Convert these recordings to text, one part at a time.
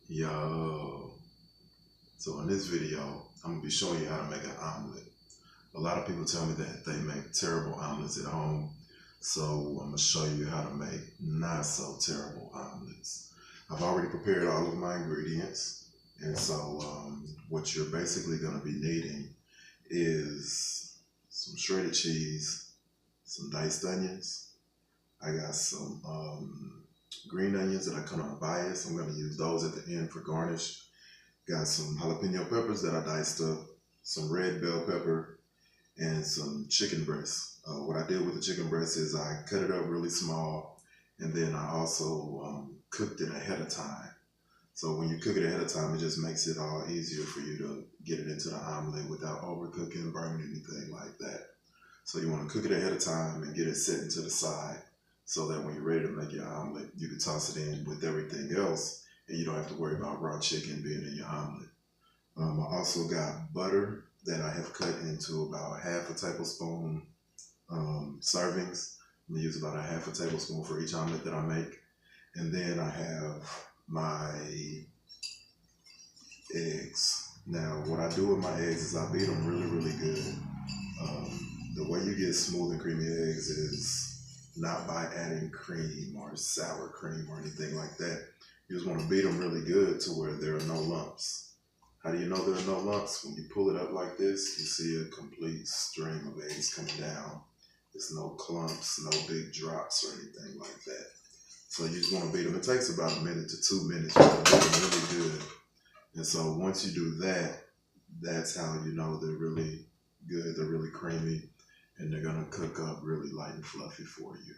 Yo, so in this video, I'm gonna be showing you how to make an omelet. A lot of people tell me that they make terrible omelets at home, so I'm gonna show you how to make not so terrible omelets. I've already prepared all of my ingredients, and so what you're basically gonna be needing is some shredded cheese, some diced onions. I got some green onions that I cut on a bias. I'm gonna use those at the end for garnish. Got some jalapeno peppers that I diced up, some red bell pepper, and some chicken breast. What I did with the chicken breast is I cut it up really small, and then I also cooked it ahead of time. So when you cook it ahead of time, it just makes it all easier for you to get it into the omelet without overcooking, burning, anything like that. So you want to cook it ahead of time and get it set into the side so that when you're ready to make your omelet, you can toss it in with everything else and you don't have to worry about raw chicken being in your omelet. I also got butter that I have cut into about half a tablespoon servings. I'm gonna use about a half a tablespoon for each omelet that I make. And then I have my eggs. Now, what I do with my eggs is I beat them really, really good. The way you get smooth and creamy eggs is not by adding cream or sour cream or anything like that. You just want to beat them really good to where there are no lumps. How do you know there are no lumps? When you pull it up like this, you see a complete stream of eggs coming down. There's no clumps, no big drops or anything like that. So you just want to beat them. It takes about 1 to 2 minutes. You want to beat them really good. And so once you do that, that's how you know they're really good, they're really creamy, and they're gonna cook up really light and fluffy for you.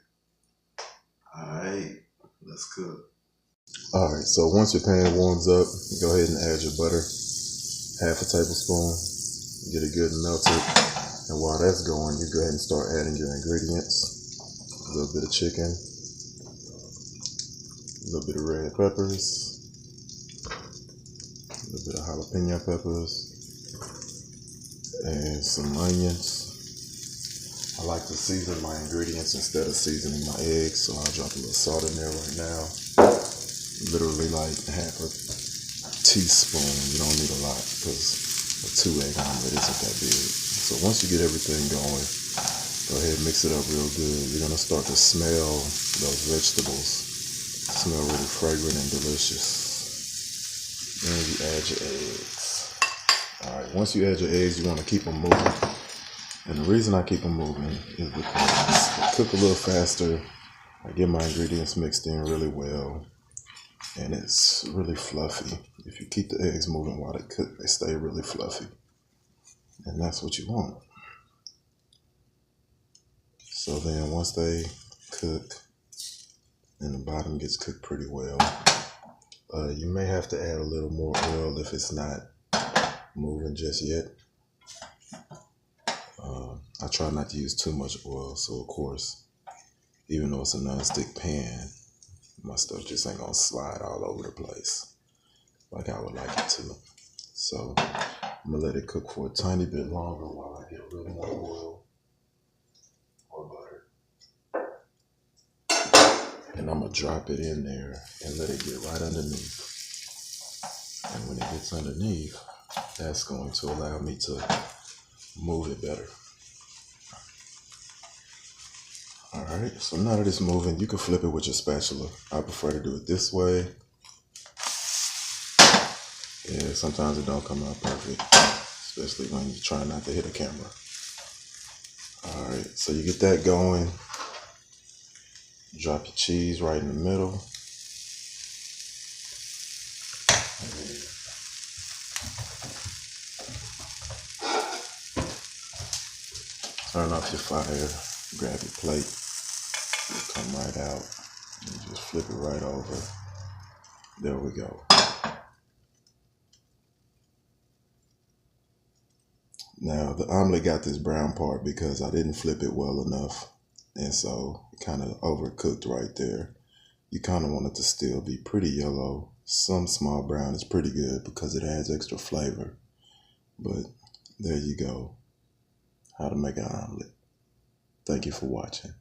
All right, let's cook. All right, so once your pan warms up, go ahead and add your butter, half a tablespoon, get it good and melted. And while that's going, you go ahead and start adding your ingredients. A little bit of chicken, a little bit of red peppers, a little bit of jalapeno peppers, and some onions. I like to season my ingredients instead of seasoning my eggs, so I'll drop a little salt in there right now. Literally like half a teaspoon. You don't need a lot because a 2-egg omelet isn't that big. So once you get everything going, go ahead and mix it up real good. You're gonna start to smell those vegetables. Smell really fragrant and delicious. Then you add your eggs. All right, once you add your eggs, you want to keep them moving. And the reason I keep them moving is because they cook a little faster. I get my ingredients mixed in really well, and it's really fluffy. If you keep the eggs moving while they cook, they stay really fluffy. And that's what you want. So then once they cook and the bottom gets cooked pretty well, you may have to add a little more oil if it's not moving just yet. I try not to use too much oil, so of course, even though it's a non-stick pan, my stuff just ain't gonna slide all over the place like I would like it to. So I'm gonna let it cook for a tiny bit longer while I get a little more oil or butter. And I'm gonna drop it in there and let it get right underneath. And when it gets underneath, that's going to allow me to move it better. All right, so now that it's moving, you can flip it with your spatula. I prefer to do it this way. Yeah, sometimes it don't come out perfect, especially when you try not to hit a camera. All right, so you get that going. Drop your cheese right in the middle. Turn off your fire, grab your plate, come right out, and just flip it right over. There we go. Now the omelet got this brown part because I didn't flip it well enough, and so it kind of overcooked right there. You kind of want it to still be pretty yellow. Some small brown is pretty good because it adds extra flavor. But there you go. How to make an omelet. Thank you for watching.